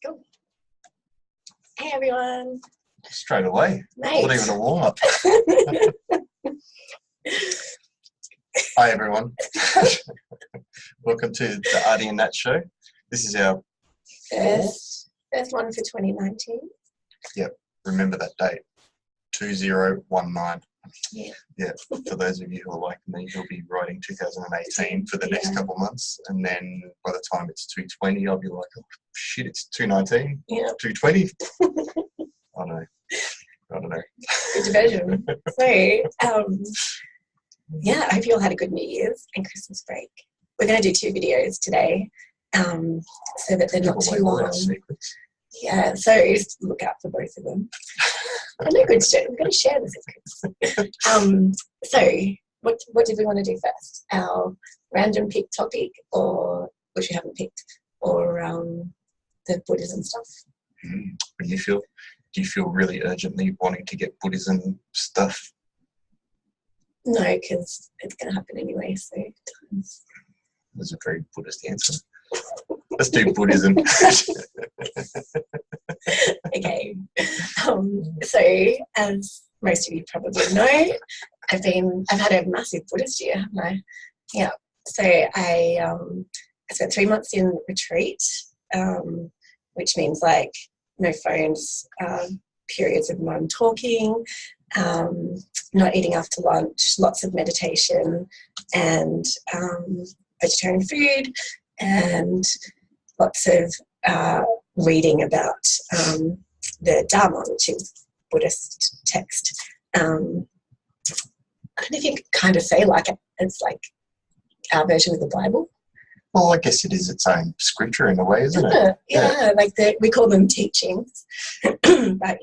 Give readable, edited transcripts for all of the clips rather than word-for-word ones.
Cool. Hey everyone. Straight away. Mate. Not even a warm up. Hi everyone. Welcome to the Arty and Nat show. This is our First one for 2019. Yep. Remember that date. 2019. Yeah. For those of you who are like me, you'll be writing 2018 for the next couple months, and then by the time it's 220, I'll be like, oh shit, it's 219. Yeah. 220. I don't know. Good diversion. So, I hope you all had a good New Year's and Christmas break. We're going to do 2 videos today, so that they're not too long. Yeah, so just look out for both of them. And they're good shit. We're going to share the secrets. So, what did we want to do first? Our random pick topic, or which we haven't picked, or the Buddhism stuff? Do you feel really urgently wanting to get Buddhism stuff? No, because it's going to happen anyway. So That's a very Buddhist answer. Let's do Buddhism. Okay. So as most of you probably know, I've had a massive Buddhist year, haven't I? Yeah. So I spent 3 months in retreat, which means like no phones, periods of non-talking, not eating after lunch, lots of meditation, and vegetarian food, and lots of reading about the Dharma, which is Buddhist text. I don't know if you could kind of say it's like our version of the Bible. Well, I guess it is its own scripture in a way, isn't it? Yeah, like we call them teachings, but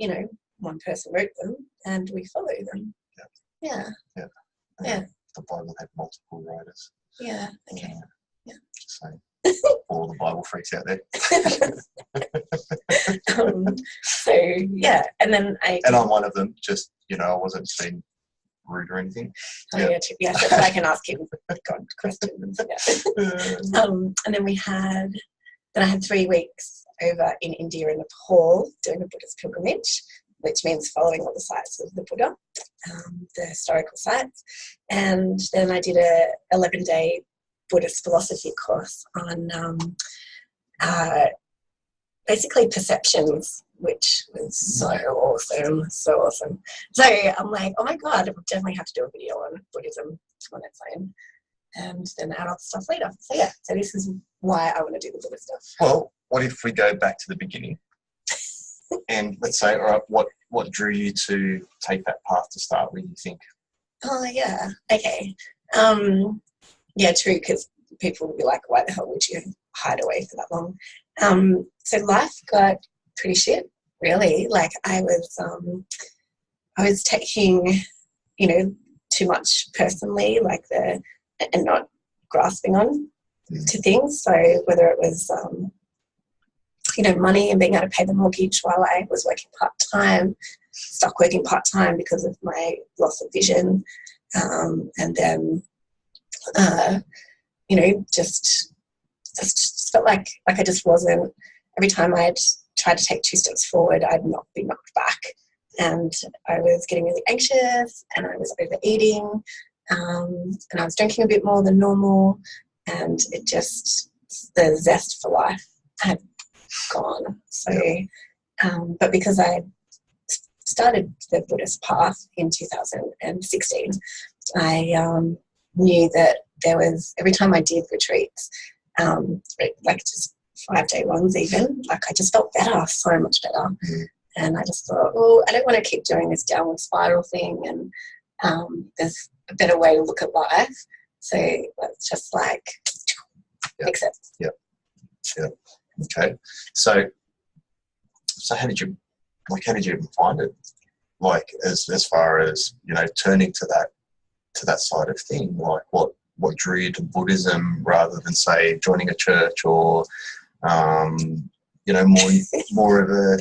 one person wrote them and we follow them. Yeah. The Bible had multiple writers. Yeah. Okay. Yeah. Just saying. All the Bible freaks out there. And then and I'm one of them. Just I wasn't being rude or anything. Yeah, so I can ask him God questions. Yeah. And then I had 3 weeks over in India and Nepal doing a Buddhist pilgrimage, which means following all the sites of the Buddha, the historical sites. And then I did a 11-day Buddhist philosophy course on basically perceptions, which was so awesome. So I'm like, oh my God, I definitely have to do a video on Buddhism on its own, and then add other stuff later. So this is why I want to do the Buddha stuff. Well, what if we go back to the beginning? And let's say, all right, what drew you to take that path to start with, you think? Oh, yeah. Okay. Yeah, true, because people will be like, why the hell would you hide away for that long? So life got pretty shit, really. Like I was taking, too much personally, and not grasping on to things. So whether it was, money and being able to pay the mortgage while I was working part-time, stuck working part-time because of my loss of vision. And then, just felt like I just wasn't, every time I'd tried to take 2 steps forward, I'd not be knocked back. And I was getting really anxious, and I was overeating, and I was drinking a bit more than normal, and it just, the zest for life had gone. So, but because I started the Buddhist path in 2016, I knew that there was, every time I did retreats, like just 5-day ones even, like I just felt better, so much better. And I just thought, I don't want to keep doing this downward spiral thing, and there's a better way to look at life. So let's just fix it. Yep. Okay. So how did you even find it? Like as far as turning to that side of thing, like what drew you to Buddhism rather than say joining a church or more of a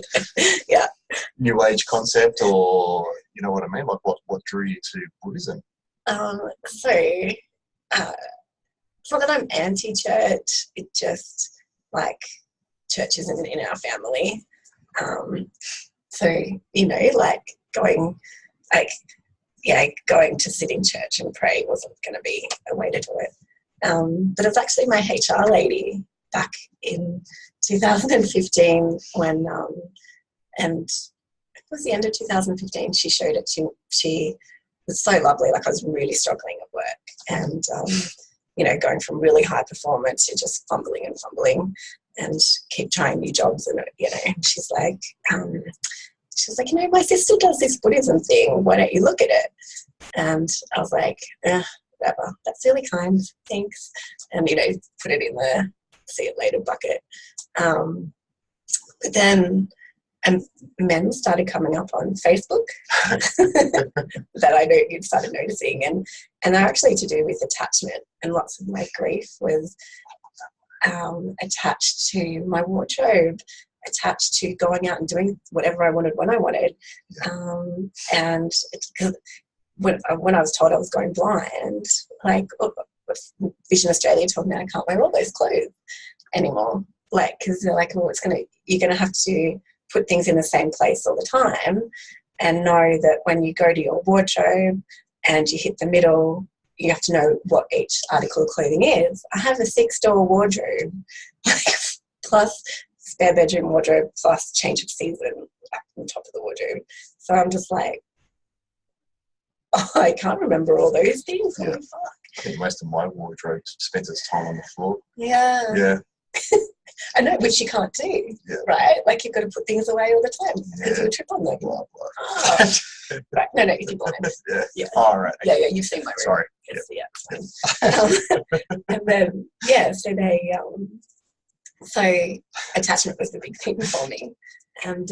new age concept, or you know what I mean? Like what drew you to Buddhism? So it's not that I'm anti-church. It just church isn't in our family. So, you know, like going to sit in church and pray wasn't going to be a way to do it. But it's actually my HR lady back in 2015 when, and it was the end of 2015, she showed it to, she was so lovely, like I was really struggling at work and, you know, going from really high performance to just fumbling and keep trying new jobs and, you know, and she's like, you know, my sister does this Buddhism thing, why don't you look at it? And I was like, whatever, that's really kind, thanks. And, you know, put it in the see it later bucket. But then men started coming up on Facebook that I know you started noticing, and they're actually to do with attachment, and lots of my grief was attached to my wardrobe, attached to going out and doing whatever I wanted when I wanted. And it's because when I was told I was going blind, like Vision Australia told me I can't wear all those clothes anymore, like because they're like, well, you're gonna have to put things in the same place all the time, and know that when you go to your wardrobe and you hit the middle, you have to know what each article of clothing is. I have a 6-door wardrobe, plus spare bedroom wardrobe, plus change of season on top of the wardrobe. So I'm just like, oh, I can't remember all those things. Yeah. Holy fuck. I think most of my wardrobe spends its time on the floor. Yeah. I know, which you can't do, right? Like you've got to put things away all the time because you'll trip on them. Blah. Oh. Right. No, if you're blind. Yeah. Oh, right. Yeah, you've seen my room. Sorry. It's fine. And then, so they, so attachment was the big thing for me. And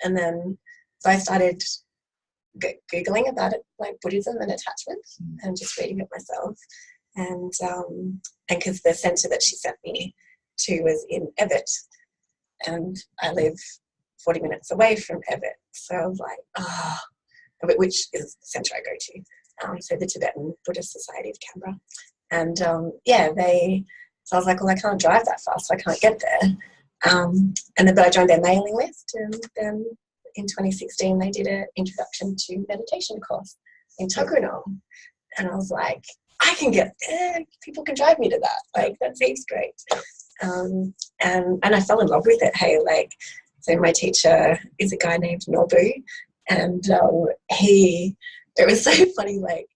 then, so I started Googling about it, like Buddhism and attachment, and just reading it myself. And because the centre that she sent me to was in Evatt, and I live 40 minutes away from Evatt. So I was like, which is the centre I go to. So the Tibetan Buddhist Society of Canberra. And so I was like, well, I can't drive that fast, so I can't get there. But I joined their mailing list, and then in 2016 they did an introduction to meditation course in Tuggeranong. And I was like, I can get there, people can drive me to that, like that seems great. And I fell in love with it. Hey, like, so my teacher is a guy named Nobu, and it was so funny, like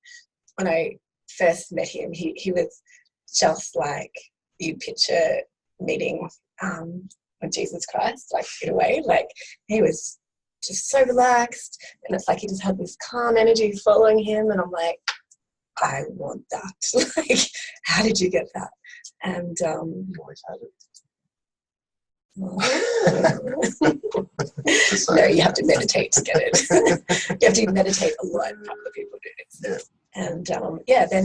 when I first met him, he was just like you picture meeting with Jesus Christ, like in a way, like he was just so relaxed, and it's like he just had this calm energy following him, and I'm like, I want that. Like, how did you get that? And you always had it. No, you have to meditate to get it. You have to meditate a lot. A couple of people do this. Yeah. And then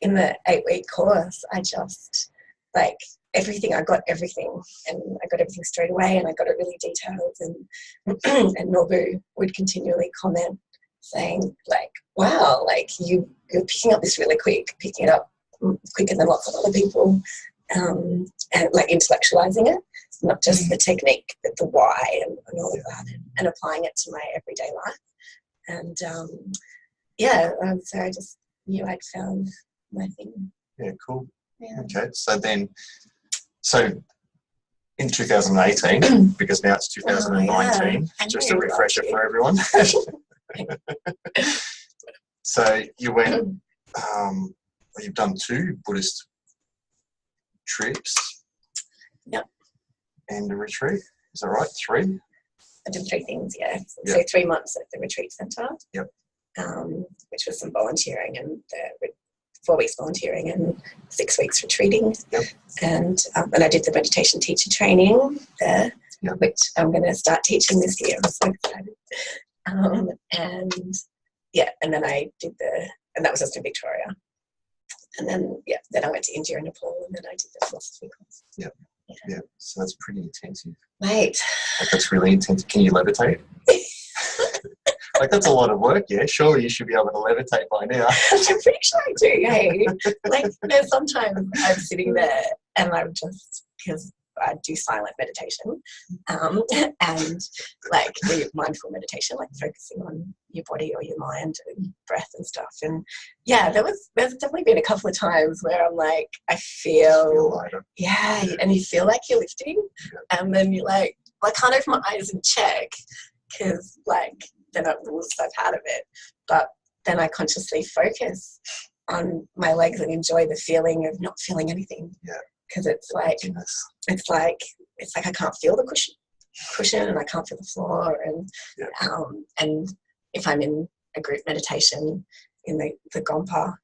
in the 8-week course, I just like everything. I got everything, and I got everything straight away, and I got it really detailed. And Nobu would continually comment, saying like, "Wow, like you're picking up this really quick, picking it up quicker than lots of other people, and like intellectualizing it, not just the technique, but the why and all of that, and applying it to my everyday life." And so I just knew I'd found my thing. Yeah, cool. Yeah. Okay, so in 2018, because now it's 2019, just a refresher for everyone. So you went, you've done 2 Buddhist trips. Yep. And a retreat, is that right? 3? I did 3 things, yeah. So 3 months at the retreat centre. Yep. Which was some volunteering, and 4 weeks volunteering and 6 weeks retreating. Yep. And I did the meditation teacher training there, which I'm going to start teaching this year. I'm so excited. And then I did and that was just in Victoria. And then I went to India and Nepal, and then I did the philosophy course. Yeah. So that's pretty intensive. Right. Like that's really intensive. Can you levitate? Like that's a lot of work, yeah? Surely you should be able to levitate by now. I'm pretty sure I do, hey? Like, sometimes I'm sitting there and I'm just, because I do silent meditation, and like the mindful meditation, like focusing on your body or your mind and breath and stuff. And yeah, there's definitely been a couple of times where I'm like, I feel yeah, and you feel like you're lifting, and then you're like, well, I can't open my eyes and check because like then I will step out of it. But then I consciously focus on my legs and enjoy the feeling of not feeling anything. Yeah. Because it's like I can't feel the cushion and I can't feel the floor, and if I'm in a group meditation in the Gompa,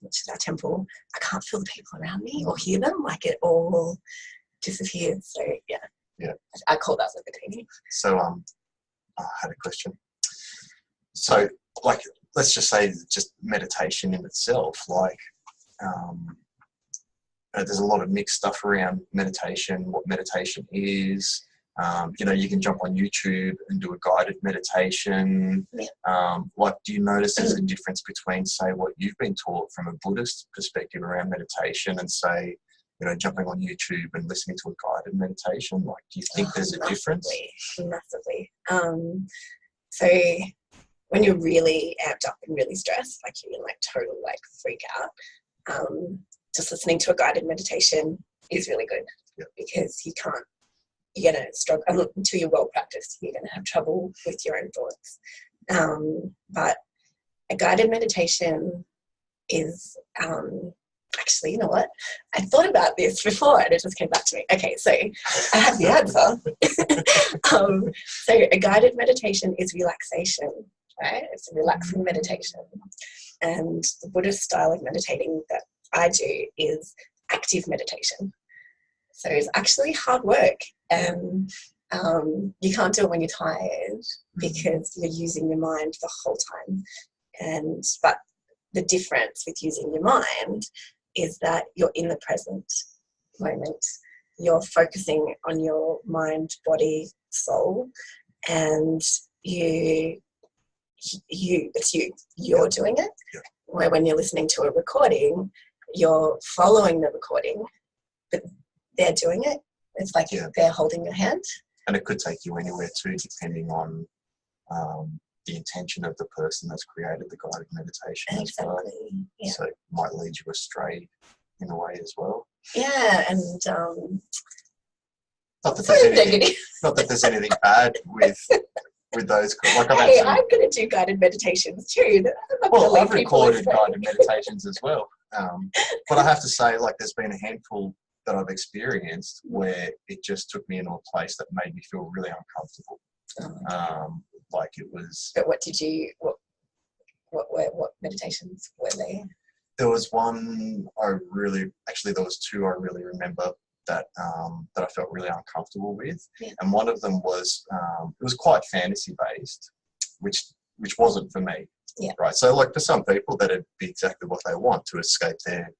which is our temple, I can't feel the people around me or hear them. Like it all disappears. So yeah, I call that levitating. So I had a question. So like, let's just say just meditation in itself, like there's a lot of mixed stuff around meditation, what meditation is. You can jump on YouTube and do a guided meditation. Like, do you notice there's a difference between, say, what you've been taught from a Buddhist perspective around meditation and, say, jumping on YouTube and listening to a guided meditation? Like, do you think there's a difference? Massively. So when you're really amped up and really stressed, like you're in like total like freak out, just listening to a guided meditation is really good because you're going to struggle until you're well practiced. You're going to have trouble with your own thoughts. But a guided meditation is actually, you know what? I thought about this before and it just came back to me. Okay, so I have the answer. So a guided meditation is relaxation, right? It's a relaxing meditation. And the Buddhist style of meditating that I do is active meditation. So it's actually hard work, and you can't do it when you're tired because you're using your mind the whole time. But the difference with using your mind is that you're in the present moment. You're focusing on your mind, body, soul, and you're doing it. Where when you're listening to a recording, you're following the recording, but they're doing it. It's like they're holding your hand. And it could take you anywhere too, depending on the intention of the person that's created the guided meditation as well. Yeah. So it might lead you astray in a way as well. Yeah, and not that there's anything bad with those. Like I'm going to do guided meditations too. I've recorded guided meditations as well. But I have to say, like, there's been a handful that I've experienced where it just took me into a place that made me feel really uncomfortable. Like it was. But what meditations were they? There was one there was two I really remember that I felt really uncomfortable with, and one of them was it was quite fantasy based, which wasn't for me. Yeah. Right. So, like, for some people, that'd be exactly what they want to escape their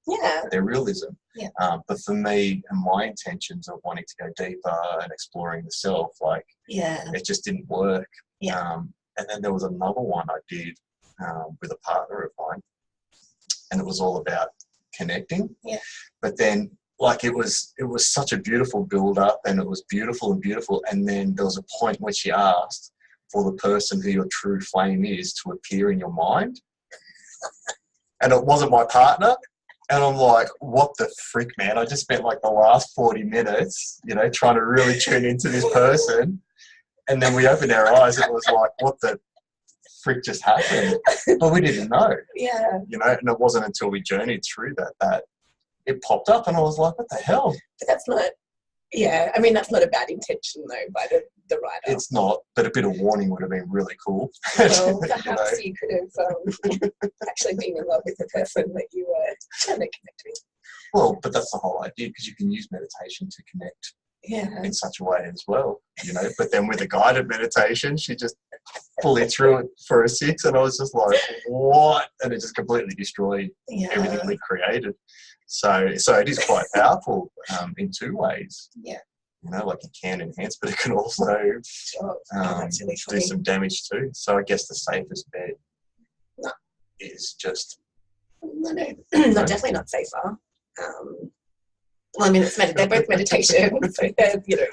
realism. Yeah. But for me and my intentions of wanting to go deeper and exploring the self, like, it just didn't work. Yeah. And then there was another one I did with a partner of mine, and it was all about connecting. Yeah. But then, like, it was such a beautiful build up, and it was beautiful, and then there was a point where she asked for the person who your true flame is to appear in your mind. And it wasn't my partner. And I'm like, what the frick, man? I just spent like the last 40 minutes, trying to really tune into this person. And then we opened our eyes and it was like, what the frick just happened? But we didn't know. Yeah. And it wasn't until we journeyed through that it popped up and I was like, what the hell? But that's not, that's not a bad intention though by the writer. It's not, but a bit of warning would have been really cool. Well, perhaps you could have actually been in love with the person that you were trying to connect with. Well, but that's the whole idea, because you can use meditation to connect in such a way as well, But then with a guided meditation, she just fully threw it for a 6, and I was just like, what? And it just completely destroyed everything we created. So it is quite powerful in two ways. Yeah. Like it can enhance, but it can also do some damage too. So I guess the safest bet is just... No, definitely not safer. Well, I mean, they're both meditation, so you know,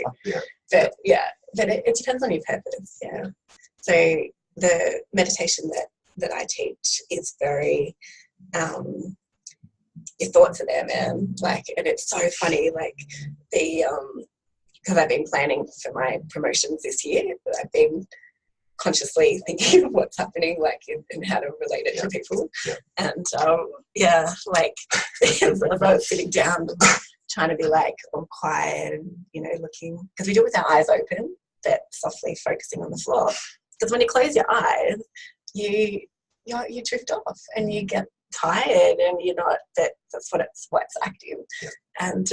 but it depends on your purpose. Yeah. So the meditation that I teach is very, your thoughts are there, man. Like, and it's so funny. Like because I've been planning for my promotions this year, I've been consciously thinking of what's happening, like, and how to relate it to people. And like as I was sitting down, trying to be like all quiet and, you know, looking, because we do it with our eyes open, but softly focusing on the floor. Because when you close your eyes, you drift off and you get tired, and you're not, that's what's active. And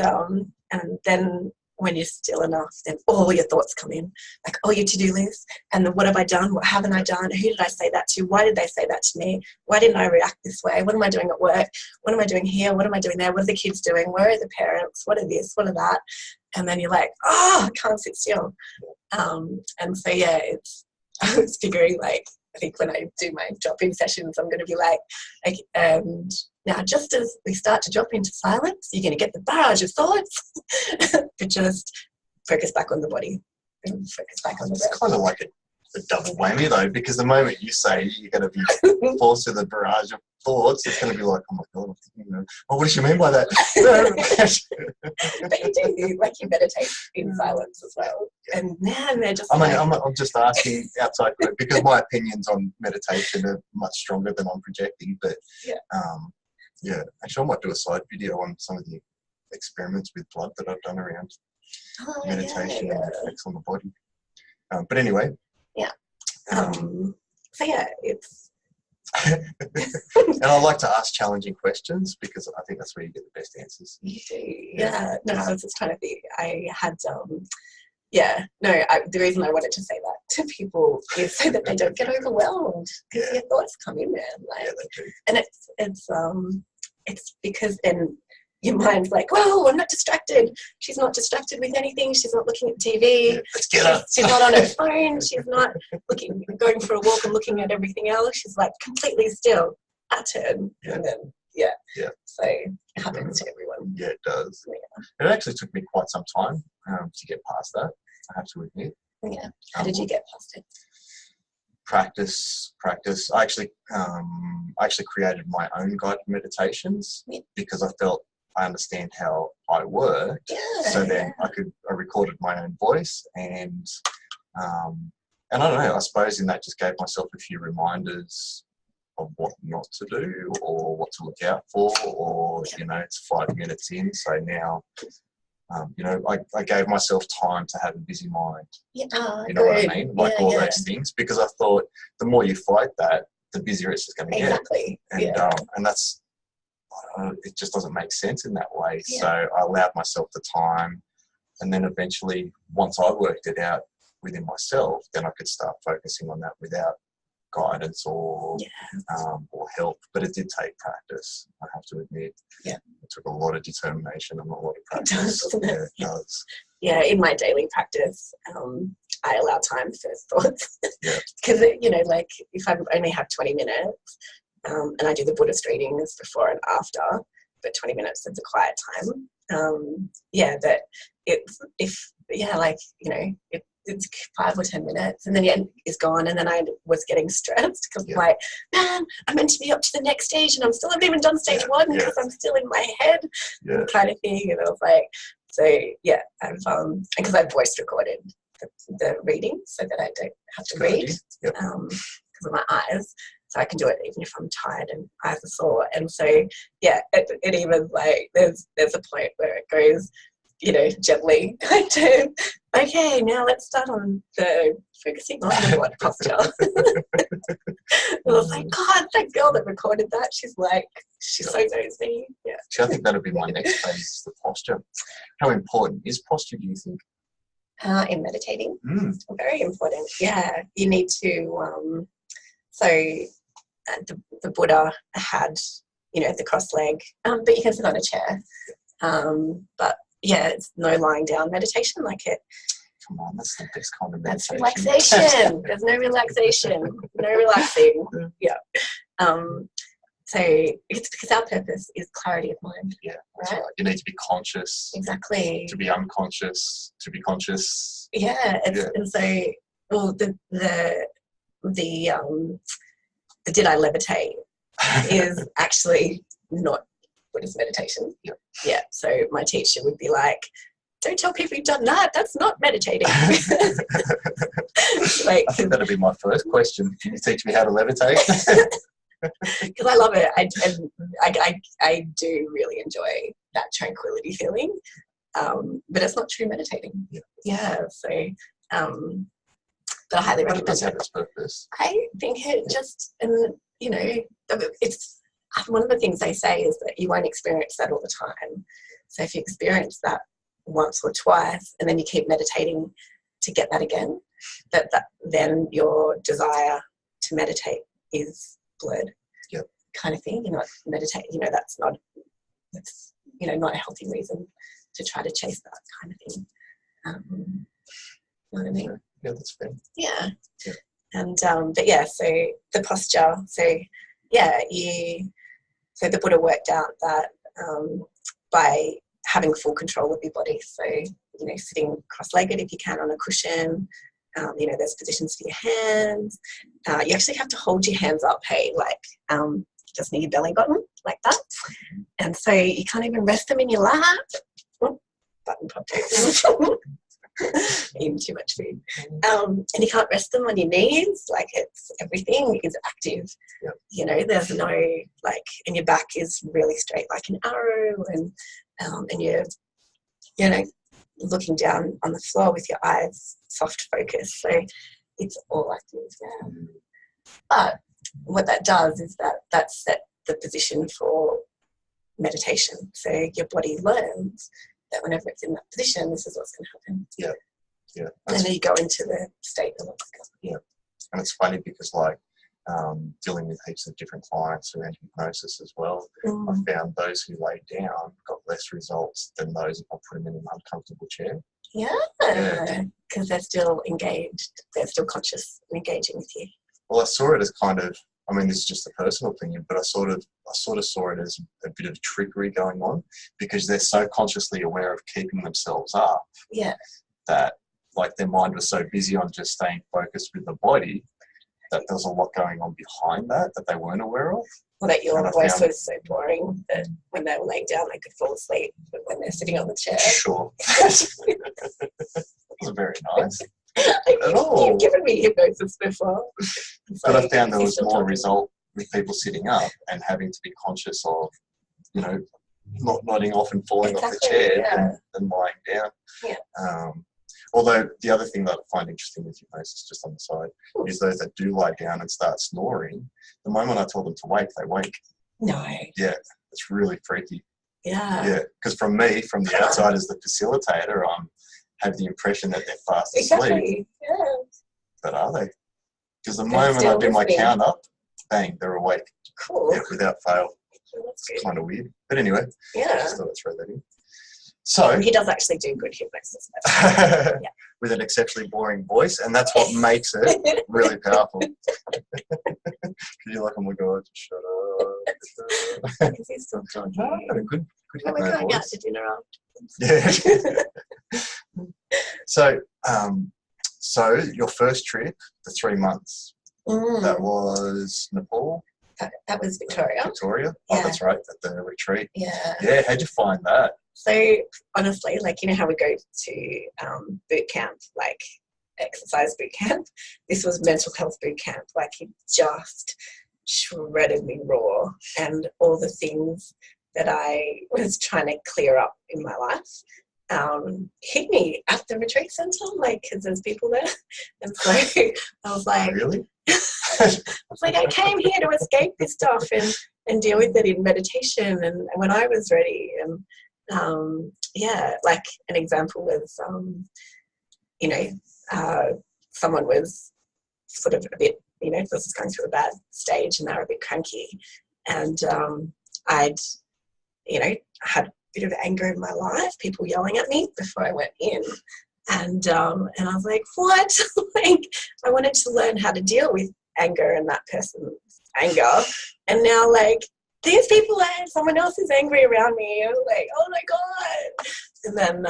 then when you're still enough, then all your thoughts come in, like, oh, your to-do list, and then what have I done, what haven't I done, who did I say that to, why did they say that to me, why didn't I react this way, what am I doing at work, what am I doing here, what am I doing there, what are the kids doing, where are the parents, what are this, what are that, and then you're like, oh, I can't sit still. And so I was figuring, like, I think when I do my drop-in sessions, I'm going to be like, now just as we start to drop into silence, you're going to get the barrage of thoughts, but just focus back on the body and focus back on the breath. It's kind of like a double whammy, though, because the moment you say you're going to be forced to the barrage of thoughts, it's going to be like, oh my God, what does she mean by that? But you do, like, you meditate in silence as well. And man, they're just I'm just asking outside, because my opinions on meditation are much stronger than I'm projecting, but actually I might do a side video on some of the experiments with blood that I've done around meditation and effects on the body. But anyway. Yeah. It's... And I like to ask challenging questions because I think that's where you get the best answers. You do, yeah. No, I was just trying to think. I had, the reason I wanted to say that to people is so that they don't get overwhelmed, because your thoughts come in, man. Like, they do. And it's because then your mind's like, well, I'm not distracted. She's not distracted with anything. She's not looking at TV. Let's get her. She's not on her phone. She's not going for a walk and looking at everything else. She's like completely still. Our turn. And then, so it happens to everyone. Yeah, it does. Yeah. It actually took me quite some time to get past that, I have to admit. Yeah. How did you get past it? Practice. I actually created my own guided meditations because I felt I understand how I worked. So then I recorded my own voice, and I don't know, I suppose in that just gave myself a few reminders of what not to do or what to look out for, or, you know, it's 5 minutes in, so now, I gave myself time to have a busy mind. You know what I mean? Like all those things, because I thought the more you fight that, the busier it's just going to get. Exactly. And that's, it just doesn't make sense in that way. So I allowed myself the time, and then eventually, once I worked it out within myself, then I could start focusing on that without guidance or help. But it did take practice, I have to admit. It took a lot of determination and a lot of practice. It does. Yeah, in my daily practice, I allow time for thoughts. Because, like, if I only have 20 minutes, and I do the Buddhist readings before and after, but 20 minutes is a quiet time. That it's 5 or 10 minutes, and then it's gone, and then I was getting stressed because I'm like, man, I'm meant to be up to the next stage, and I haven't even done stage 1 because I'm still in my head, kind of thing. And I was like, I've because I've voice recorded the reading so that I don't have to read because of my eyes. So I can do it even if I'm tired and eyes are sore. And so, it even, like, there's a point where it goes, gently, okay, now let's start on the focusing on the blood posture. And I was like, God, that girl that recorded that, she's so knows me. Yeah. So I think that'll be my next phase, is the posture. How important is posture, do you think? In meditating? Very important. Yeah. You need to, the Buddha had, the cross leg, but you can sit on a chair. But it's no lying down meditation like it. Come on, that's the best kind of meditation. That's relaxation. There's no relaxation. No relaxing. So it's because our purpose is clarity of mind. Yeah, that's right. You need to be conscious. Exactly. To be unconscious, to be conscious. Yeah, and so, well, the did I levitate is actually not Buddhist meditation. Yep. Yeah, so my teacher would be like, don't tell people you've done that. That's not meditating. Like, I think that'd be my first question. Can you teach me how to levitate? Because I love it. I do really enjoy that tranquility feeling. But it's not true meditating. Yeah. So, but I highly recommend it. Does have its purpose. I think it just, and you know, it's one of the things they say is that you won't experience that all the time. So if you experience that once or twice, and then you keep meditating to get that again, that then your desire to meditate is blurred. Yep. Kind of thing. You're not meditating. You know, that's not a healthy reason to try to chase that kind of thing. You know what I mean? Yeah, that's fair. Yeah. And but yeah, so the posture. So yeah, so the Buddha worked out that by having full control of your body. So, you know, sitting cross-legged if you can on a cushion. You know, there's positions for your hands. You actually have to hold your hands up, hey, like just near your belly button, like that. And so you can't even rest them in your lap. Oh, button popped open. Eating too much food. And you can't rest them on your knees. Like, it's, everything is active. Yep. You know, there's no, like, and your back is really straight like an arrow, and you're, you know, looking down on the floor with your eyes soft focus. So it's all active. Yeah. But what that does is that set the position for meditation. So your body learns that whenever it's in that position, this is what's going to happen. Yeah. Yeah. And then you go into the state of what's going on. Yeah. And it's funny because, like, dealing with heaps of different clients around hypnosis as well, I found those who laid down got less results than those if I put them in an uncomfortable chair. Yeah, because they're still engaged. They're still conscious and engaging with you. Well, I saw it as kind of, I mean, this is just a personal opinion, but I sort of saw it as a bit of trickery going on, because they're so consciously aware of keeping themselves up. Yeah. That, like, their mind was so busy on just staying focused with the body that there was a lot going on behind that they weren't aware of. Well, that your voice was so boring that when they were laying down they could fall asleep, but when they're sitting on the chair. Sure. That was very nice. You've given me hypnosis before. But I found there was more result with people sitting up and having to be conscious of, you know, not nodding off and falling off the chair than lying down. Yeah. Although the other thing that I find interesting with hypnosis, just on the side, is those that do lie down and start snoring, the moment I tell them to wake, they wake. No. Yeah, it's really freaky. Yeah. Yeah, because from the outside as the facilitator, I have the impression that they're fast asleep. Yeah. But are they? Because the moment I do my count up, bang, they're awake. Cool. Yeah, without fail. That's it's kind of weird. But anyway, yeah. I just thought I'd throw that in. So he does actually do good hypnosis. With an exceptionally boring voice, and that's what makes it really powerful. Because you're like, oh my god, shut up. Because he's still talking. No, a good we're going out to dinner after. Yeah. So your first trip, the 3 months, that was Nepal. That was Victoria. Victoria. Yeah. Oh, that's right. At the retreat. Yeah. Yeah. How'd you find that? So honestly, like, you know how we go to boot camp, like exercise boot camp? This was mental health boot camp. Like, it just shredded me raw, and all the things that I was trying to clear up in my life hit me at the retreat centre, like, because there's people there. And so I was like, really? I was like, I came here to escape this stuff and deal with it in meditation. And when I was ready, and like an example was, someone was sort of a bit, this was going through a bad stage and they were a bit cranky. And I'd, had a bit of anger in my life, people yelling at me before I went in. And I was like, what? Like, I wanted to learn how to deal with anger and that person's anger. And now, like, these people someone else is angry around me. I was like, oh my God. And then,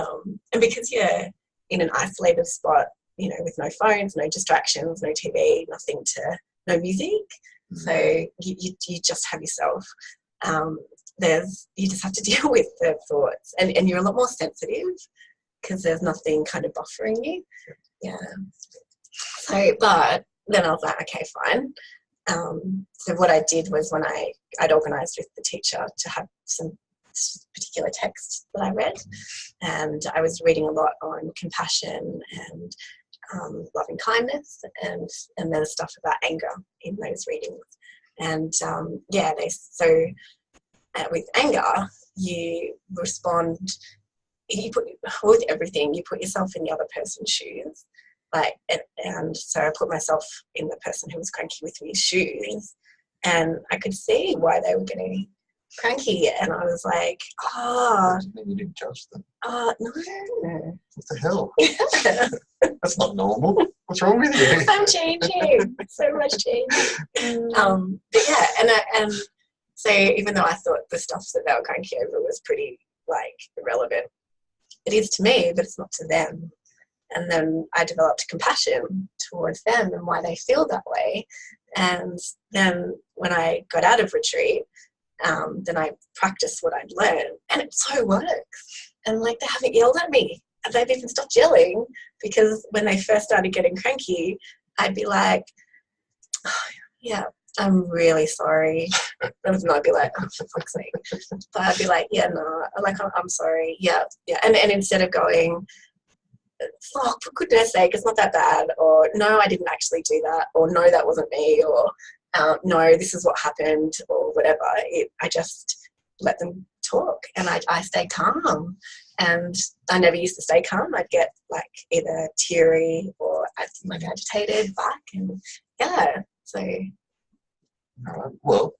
and because you're in an isolated spot, you know, with no phones, no distractions, no TV, no music. So you just have yourself. You just have to deal with the thoughts, and you're a lot more sensitive because there's nothing kind of buffering you. Yeah. So, but then I was like, okay, fine. So what I did was when I'd organised with the teacher to have some particular texts that I read, and I was reading a lot on compassion and loving kindness, and there's stuff about anger in those readings. And with anger, you respond. With everything, you put yourself in the other person's shoes. And so I put myself in the person who was cranky with me's shoes, and I could see why they were getting cranky. And I was like, You didn't judge them. No. What the hell? That's not normal. What's wrong with you? I'm changing. So much change. But yeah, and so even though I thought the stuff that they were cranky over was pretty irrelevant, it is to me, but it's not to them. And then I developed compassion towards them and why they feel that way. And then when I got out of retreat, then I practiced what I'd learned, and it so works. And they haven't yelled at me. They've even stopped yelling, because when they first started getting cranky, I'd be like, oh, yeah, I'm really sorry. And I'd be like, oh, for fuck's sake. But I'd be like, yeah, no, I'm sorry. Yeah. And instead of going, oh, for goodness sake, it's not that bad, or no, I didn't actually do that, or no, that wasn't me, or no, this is what happened, or whatever. I just let them talk, and I stay calm. And I never used to stay calm. I'd get either teary or agitated back, and yeah. So, all right. Well,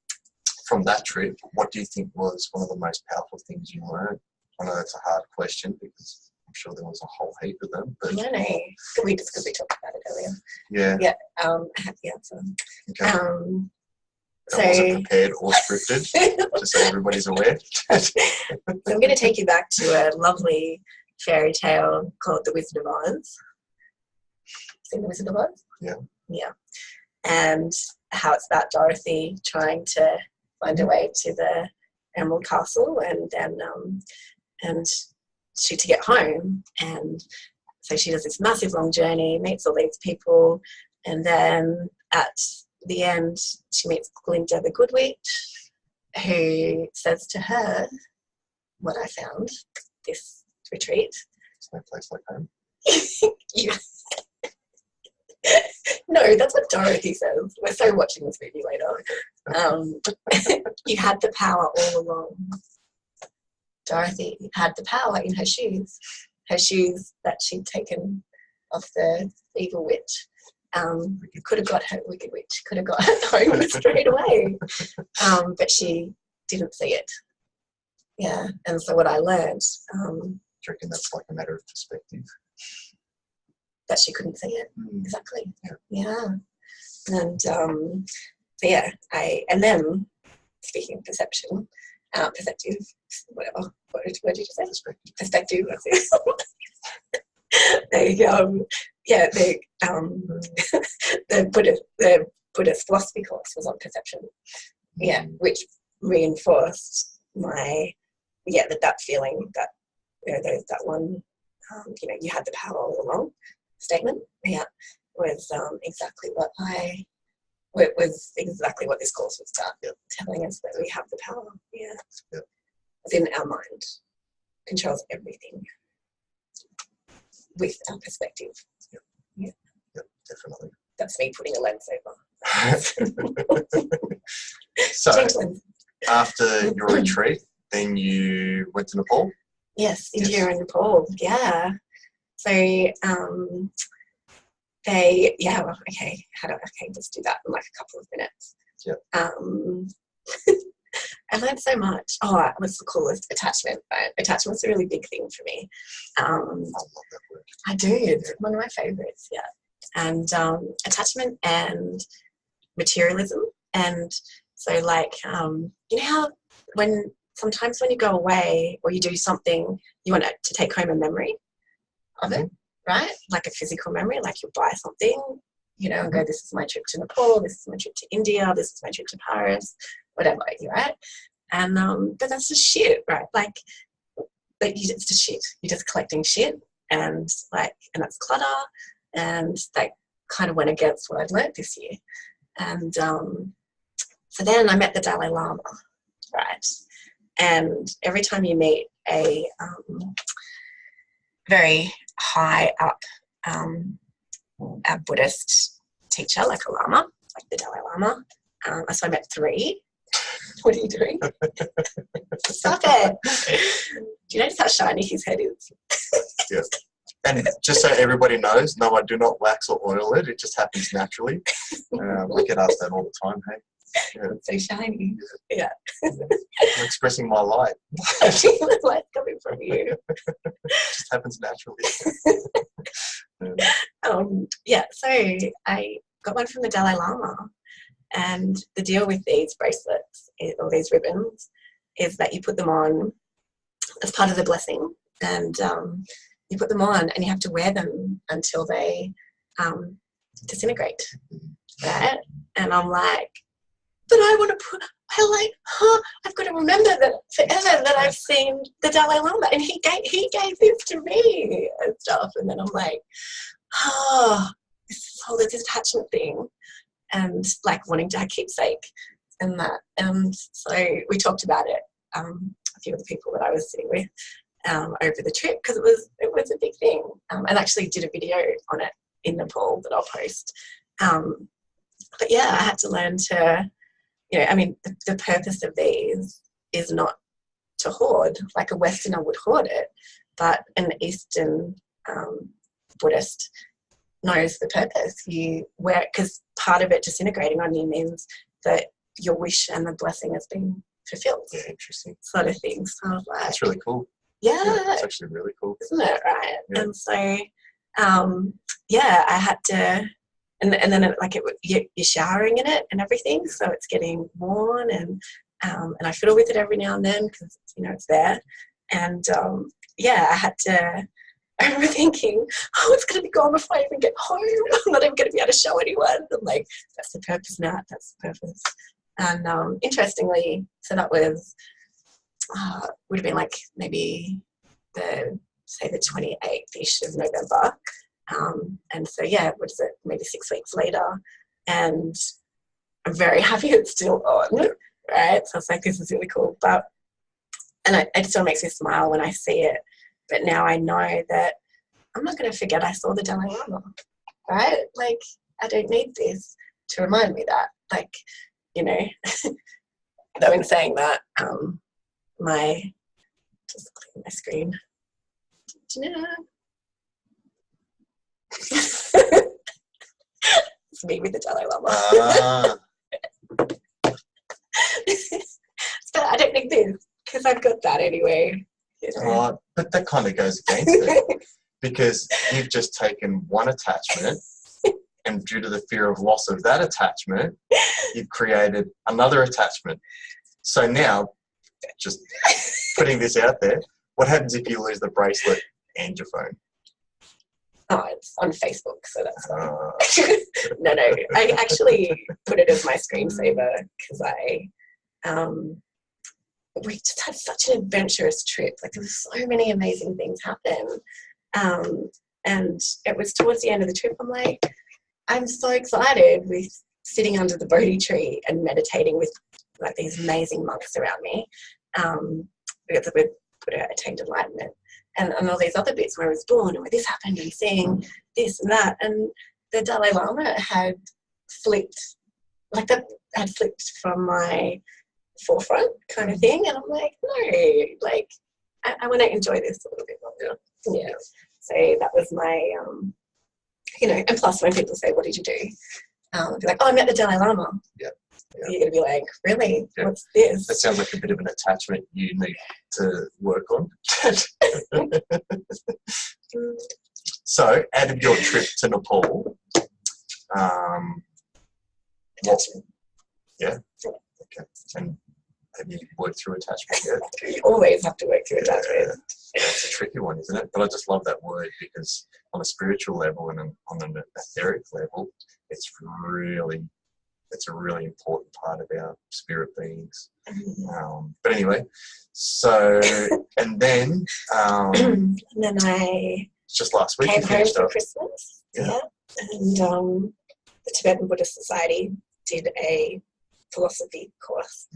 from that trip, what do you think was one of the most powerful things you learned? I know that's a hard question because I'm sure there was a whole heap of them. But no. Because we talked about it earlier. Yeah. Yeah. I had the answer. Okay. That wasn't prepared or scripted, just so everybody's aware. So I'm going to take you back to a lovely fairy tale called The Wizard of Oz. Seen The Wizard of Oz? Yeah. Yeah. And how it's about Dorothy trying to find her way to the Emerald Castle, and then she to get home. And so she does this massive long journey, meets all these people, and then at the end she meets Glinda the Good Witch, who says to her, what I found this retreat. There's no place like home. Yeah. No, that's what Dorothy says. We're so watching this movie later. You had the power all along. Dorothy had the power in her shoes that she'd taken off the evil witch. Could have got her wicked witch, could have got her home straight away. But she didn't see it. Yeah, and so what I learned. Do you reckon that's a matter of perspective? That she couldn't see it. Exactly. Yeah. And and then speaking of perception, perceptive, whatever. What did you say? Perspective. That's it. The Buddhist philosophy course was on perception. Yeah, which reinforced that feeling that that one you had the power all along statement. Yeah, was exactly what this course was about. Yep. Telling us that we have the power. Yeah. Yep. Within our mind, controls everything with our perspective. Yep. Yeah. Yep, definitely. That's me putting a lens over. So, after your retreat, then you went to Nepal? Yes, India and Nepal. Yeah. So, let's do that in a couple of minutes. Yeah. I learned so much. Oh, what's the coolest? Attachment. Right? Attachment's a really big thing for me. I love that word. I do. It's one of my favourites. Yeah. And attachment and materialism. And So like, you know how sometimes when you go away or you do something, you want to take home a memory of it, right? Like a physical memory, like you buy something, you know, and go, this is my trip to Nepal, this is my trip to India, this is my trip to Paris, whatever, right? And but that's just shit, right? Like, but it's just shit. You're just collecting shit, and that's clutter, and that kind of went against what I'd learned this year. And so then I met the Dalai Lama, right? And every time you meet a very high up a Buddhist teacher, like a lama, like the Dalai Lama, so I met 3. What are you doing? Stop it. Do you notice how shiny his head is? Yeah. And just so everybody knows, no, I do not wax or oil it. It just happens naturally. I get asked that all the time, hey? Yeah. It's so shiny. Yeah. I'm expressing my light. The light's coming from you. It just happens naturally. So I got one from the Dalai Lama. And the deal with these bracelets or these ribbons is that you put them on as part of the blessing, and you put them on and you have to wear them until they disintegrate, right? And I'm like, but I want to I've got to remember that forever that I've seen the Dalai Lama and he gave this to me and stuff. And then I'm like, this whole detachment thing. And like wanting to have keepsake and that. And so we talked about it, a few of the people that I was sitting with over the trip, because it was a big thing. And actually did a video on it in Nepal that I'll post. But yeah, I had to learn to, you know, I mean, the purpose of these is not to hoard, like a Westerner would hoard it, but an Eastern Buddhist knows the purpose. You wear it because part of it disintegrating on you means that your wish and the blessing has been fulfilled. Yeah, interesting. Sort of thing. So I was like, that's really cool. Yeah, it's actually really cool, isn't it? Right. Yeah. And so, I had to, and then you're showering in it and everything, so it's getting worn, and I fiddle with it every now and then because it's there, and I had to. I remember thinking, it's going to be gone before I even get home. I'm not even going to be able to show anyone. I'm like, that's the purpose, Nat. That's the purpose. And interestingly, so that was, would have been like maybe the 28th-ish of November. And so, what is it, maybe 6 weeks later. And I'm very happy it's still on, right? So I was like, this is really cool. And it still makes me smile when I see it. But now I know that I'm not going to forget I saw the Dalai Lama, right? Like, I don't need this to remind me that. Like, though in saying that, just clean my screen. It's me with the Dalai Lama. But I don't need this because I've got that anyway. Right, but that kind of goes against it because you've just taken one attachment and due to the fear of loss of that attachment, you've created another attachment. So now, just putting this out there, what happens if you lose the bracelet and your phone? Oh, it's on Facebook, so that's fine. No, I actually put it as my screensaver because we just had such an adventurous trip. Like, there were so many amazing things happen. And it was towards the end of the trip, I'm like, I'm so excited with sitting under the Bodhi tree and meditating with like these amazing monks around me. Because we attained enlightenment. And all these other bits where I was born and where this happened and seeing this and that. And the Dalai Lama had flipped from my forefront kind of thing, and I'm like, no, like I want to enjoy this a little bit longer. Yeah. So that was my and plus when people say, what did you do? I'll be like, I met the Dalai Lama. Yeah. You're gonna be like, really? Yeah. What's this? That sounds like a bit of an attachment you need to work on. So out of your trip to Nepal, Okay. And have you worked through attachment yet? You always have to work through attachment. Yeah, it's a tricky one, isn't it? But I just love that word because on a spiritual level and on an etheric level, it's a really important part of our spirit beings. But anyway, so and then and then I just last week came you home finished for up. Christmas. Yeah. And the Tibetan Buddhist Society did a philosophy course.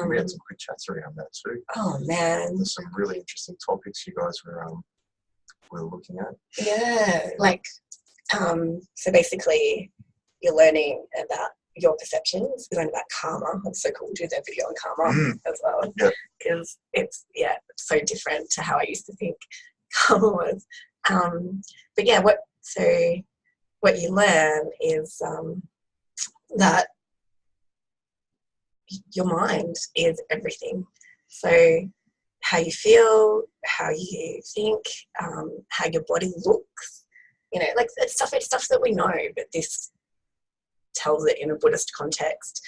We had some quick chats around that too. Oh man, There's some really interesting topics you guys were looking at. Yeah, like so basically you're learning about your perceptions, you learn about karma. That's so cool. We'll do that video on karma as well. Yeah. Because it's so different to how I used to think karma was. But yeah, what you learn is that your mind is everything. So how you feel, how you think, how your body looks, like it's stuff that we know, but this tells it in a Buddhist context.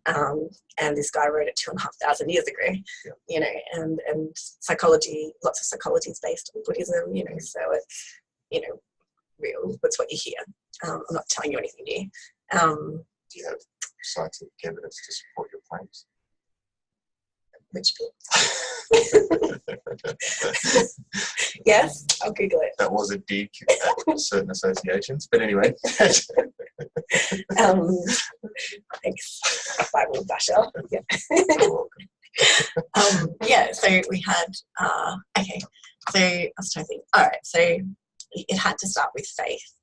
And this guy wrote it 2,500 years ago, and psychology, lots of psychology is based on Buddhism, so it's, real. That's what you hear. I'm not telling you anything new. Do you have scientific evidence to support your claims? Which bit? Yes, I'll Google it. That was a dig at certain associations, but anyway. Thanks, Bible basher. Yeah. You're welcome. Yeah, so we had, okay, so I was trying to think. All right, so it had to start with faith.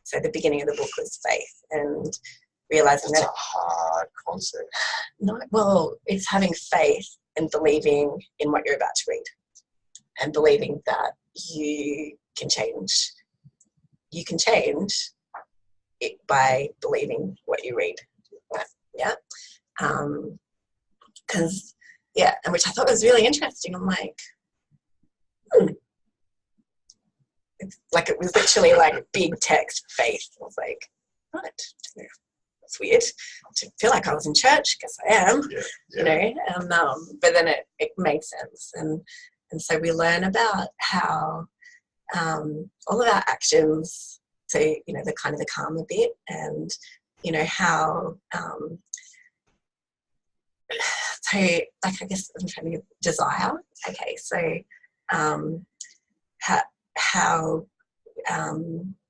So the beginning of the book was faith and realizing That's that. a hard concept. No, well, it's having faith and believing in what you're about to read and believing that you can change. You can change it by believing what you read. Yeah. Because, and which I thought was really interesting. I'm like, It's like it was literally like big text faith. I was like, right, that's weird. I feel like I was in church. Guess I am. And but then it made sense, and so we learn about how all of our actions. So the kind of the karma bit, and how. So like I guess I'm trying to desire. Okay, so how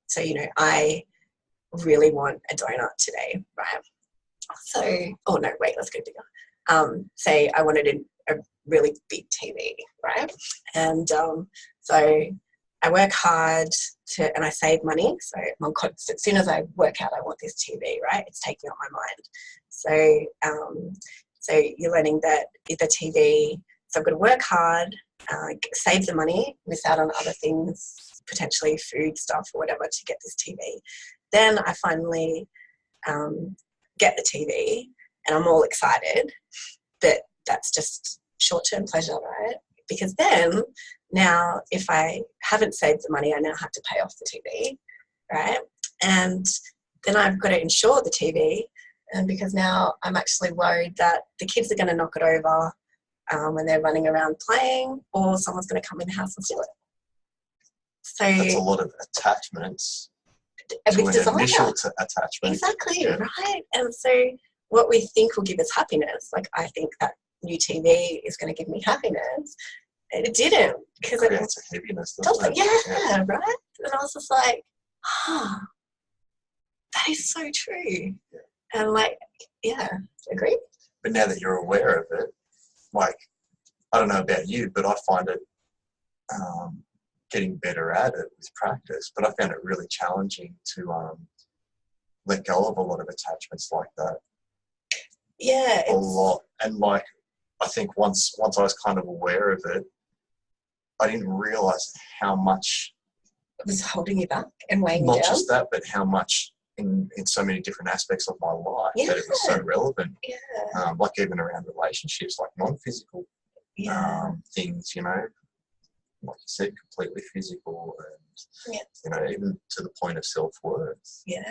so I really want a donut today, right? So let's go bigger. Say I wanted a really big TV, right? And so I work hard and I save money. So as soon as I work out I want this TV, right? It's taking up my mind. So you're learning that the TV. So I've got to work hard, save the money, miss out on other things, potentially food stuff or whatever, to get this TV. Then I finally get the TV and I'm all excited, but that's just short-term pleasure, right? Because then now if I haven't saved the money, I now have to pay off the TV, right? And then I've got to insure the TV, and because now I'm actually worried that the kids are going to knock it over when they're running around playing, or someone's going to come in the house and steal it. So that's a lot of attachments to an initial attachment. Exactly, right? And so what we think will give us happiness, like I think that new TV is going to give me happiness, and it didn't, because it creates a heaviness, doesn't it? Yeah, right? And I was just like, that is so true. Yeah. And like, agree. But now that you're aware of it, like, I don't know about you, but I find it getting better at it with practice. But I found it really challenging to let go of a lot of attachments like that. Yeah, a lot. And like, I think once I was kind of aware of it, I didn't realize how much it was holding you back and weighing you down. Not just that, but how much in so many different aspects of my life that it was so relevant. Yeah. Like even around relationships, like non-physical things, like you said, completely physical, and even to the point of self-worth. Yeah.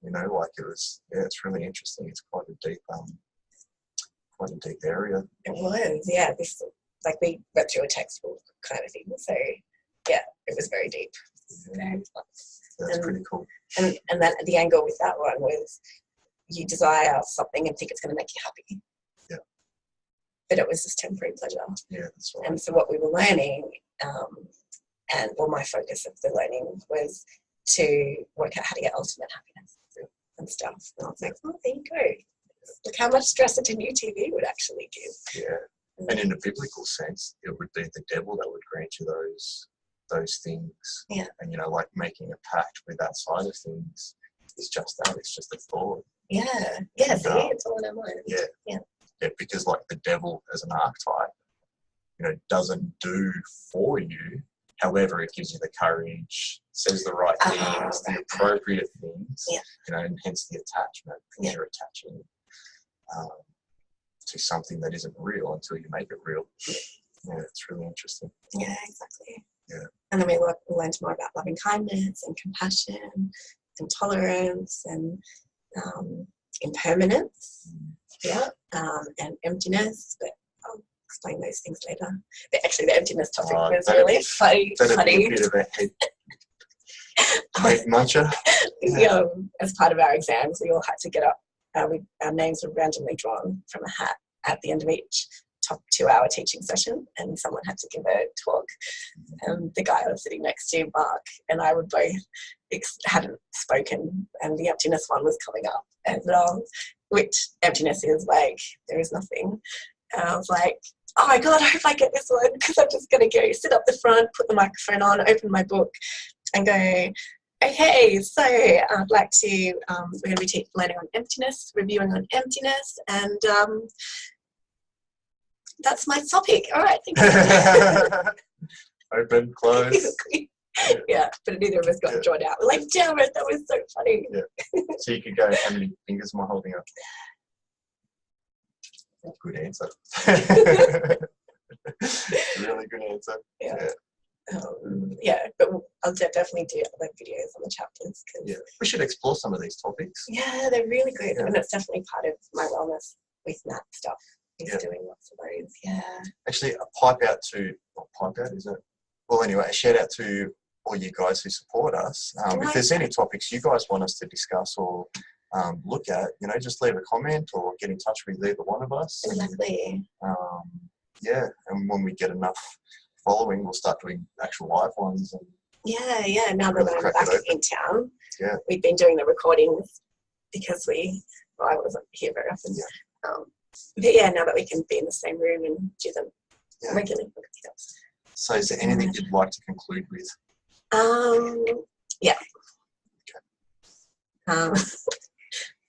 Like it was. Yeah, it's really interesting. It's quite a quite a deep area. It was, yeah. This, like, we went through a textbook kind of thing. So, yeah, it was very deep. Yeah. That's pretty cool. And then the angle with that one was you desire something and think it's going to make you happy. Yeah. But it was just temporary pleasure. Yeah, that's right. And so what we were learning, my focus of the learning was to work out how to get ultimate happiness and stuff. And I was like, oh, there you go. Look how much stress a new TV would actually give. Yeah. And in a biblical sense, it would be the devil that would grant you those things. Yeah. And, you know, like making a pact with that side of things is just that. It's just a thought. Yeah. Yeah, see, it's all in our mind. Yeah. Yeah. Yeah, because like the devil as an archetype, you know, doesn't do for you. However, it gives you the courage, says the right things, the appropriate things, you know, and hence the attachment, because you're attaching to something that isn't real until you make it real. Yeah, it's really interesting. Yeah, exactly. Yeah. And then we learned more about loving kindness and compassion and tolerance and impermanence, and emptiness, but I'll explain those things later. But actually, the emptiness topic was really funny. That'd be a bit of a head muncher. As part of our exams, we all had to get up. Our names were randomly drawn from a hat at the end of each top 2-hour teaching session, and someone had to give a talk. The guy I was sitting next to, Mark, and I would both hadn't spoken, and the emptiness one was coming up, and which emptiness is like, there is nothing. And I was like, oh my God, I hope I get this one, because I'm just going to go sit up the front, put the microphone on, open my book, and go, okay, so I'd like to, we're going to be learning on emptiness, reviewing on emptiness, and that's my topic. All right, thank you. Open, close. Yeah, but neither of us got drawn out. We're like, damn it, that was so funny. Yeah. So you could go, how many fingers am I holding up? Good answer. Really good answer. Yeah. But I'll definitely do other videos on the chapters. We should explore some of these topics. Yeah, they're really good. And it's definitely part of my wellness with Nat stuff. He's doing lots of those. Yeah. Actually, a shout out to all you guys who support us. If there's any topics you guys want us to discuss or look at, you know, just leave a comment or get in touch with either one of us. Exactly. And when we get enough following, we'll start doing actual live ones. And now that I'm back in town, we've been doing the recordings because I wasn't here very often. But now that we can be in the same room and do them regularly. So is there anything you'd like to conclude with?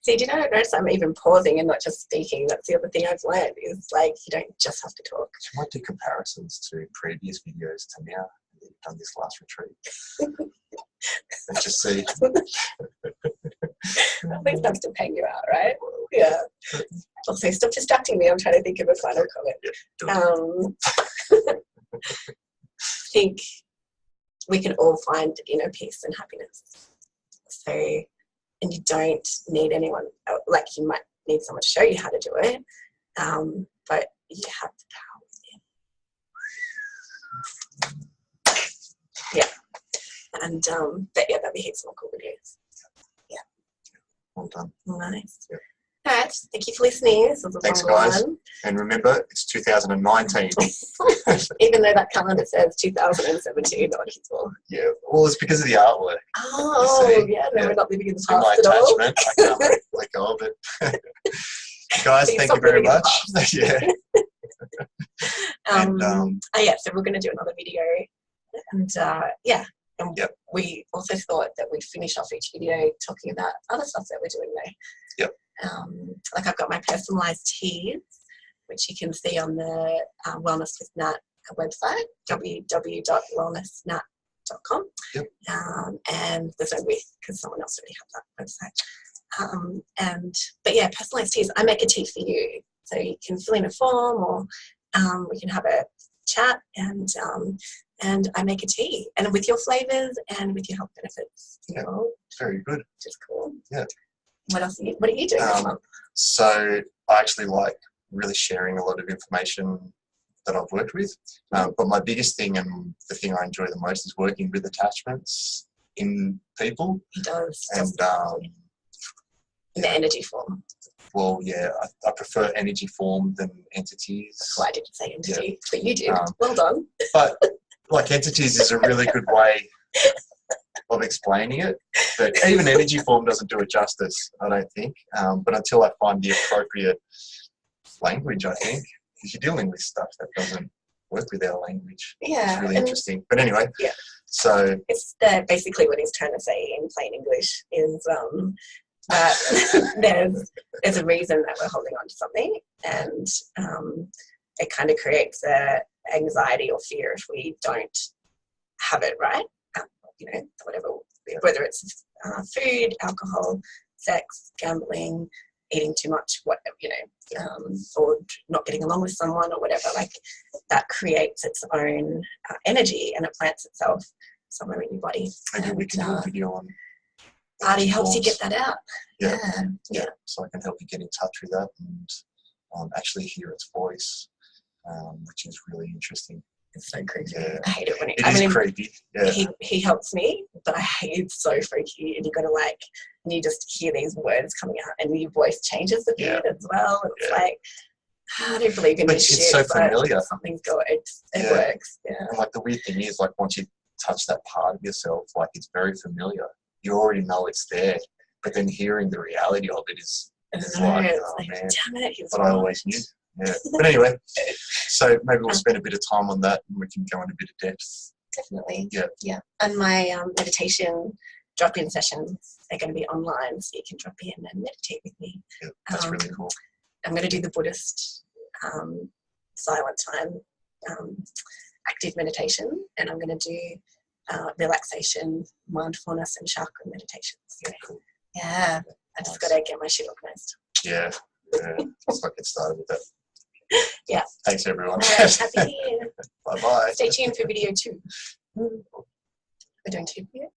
See, do you notice I'm even pausing and not just speaking? That's the other thing I've learned is, like, you don't just have to talk. You might do comparisons to previous videos to now that you've done this last retreat. Let's just see. At least I'm still paying you out, right? Yeah. Also, stop distracting me. I'm trying to think of a final comment. I think we can all find inner peace and happiness. So, and you don't need anyone, like you might need someone to show you how to do it, but you have the power within. Yeah. And, but yeah, that'd be heaps more cool videos. Yeah. Well done. Nice. Yeah. All right. Thank you for listening. This was a Thanks, fun guys. one. And remember, it's 2019. Even though that calendar says 2017 on his wall. Yeah. Well, it's because of the artwork. Oh, yeah. No, we're not living in the past at all. My attachment. I can't let go of it. Guys, thank you very much. So we're going to do another video. And we also thought that we'd finish off each video talking about other stuff that we're doing there. Yep. Like I've got my personalised teas, which you can see on the Wellness with Nat website, www.wellnessnat.com. Yep. And there's no with because someone else already had that website. But yeah, personalised teas. I make a tea for you, so you can fill in a form, or we can have a chat, and I make a tea, and with your flavours and with your health benefits. Yeah, very good. Which is cool. Yeah. What are you doing this month? So I actually like really sharing a lot of information that I've worked with. But my biggest thing and the thing I enjoy the most is working with attachments in people. He does. And in the energy form. Well, yeah, I prefer energy form than entities. Well, I didn't say entity, but you did. Well done. But like entities is a really good way of explaining it. But even energy form doesn't do it justice, I don't think. But until I find the appropriate language, I think, because you're dealing with stuff that doesn't work with our language. Yeah. It's really interesting. But anyway, yeah. So it's basically what he's trying to say in plain English is there's a reason that we're holding on to something, and it kind of creates a anxiety or fear if we don't have it right. You know, whether it's food, alcohol, sex, gambling, eating too much, whatever, you know, or not getting along with someone or whatever, like that creates its own energy and it plants itself somewhere in your body. Maybe we can do a video on Arty helps you get that out. Yeah. So I can help you get in touch with that and actually hear its voice, which is really interesting. It's so creepy. Yeah. I hate it when it is creepy. Yeah. He helps me, but I hate it's so freaky, and you got to and you just hear these words coming out, and your voice changes a bit as well. It's like, I don't believe in this shit. It's so familiar. Something's good. It works. Yeah. And like the weird thing is, like once you touch that part of yourself, like it's very familiar. You already know it's there, but then hearing the reality of it is like, oh man, damn it, but I always knew. Yeah. But anyway, so maybe we'll spend a bit of time on that and we can go in a bit of depth. Definitely. Yeah. Yeah. And my meditation drop-in sessions are going to be online, so you can drop in and meditate with me. Yeah, that's really cool. I'm going to do the Buddhist silent time active meditation, and I'm going to do relaxation, mindfulness, and chakra meditations. Yeah. Cool. Yeah. I just got to get my shit organised. Yeah. Let's not get started with that. Yeah. Thanks, everyone. All right, happy New Year. Bye-bye. Stay tuned for video 2. We're doing 2 videos.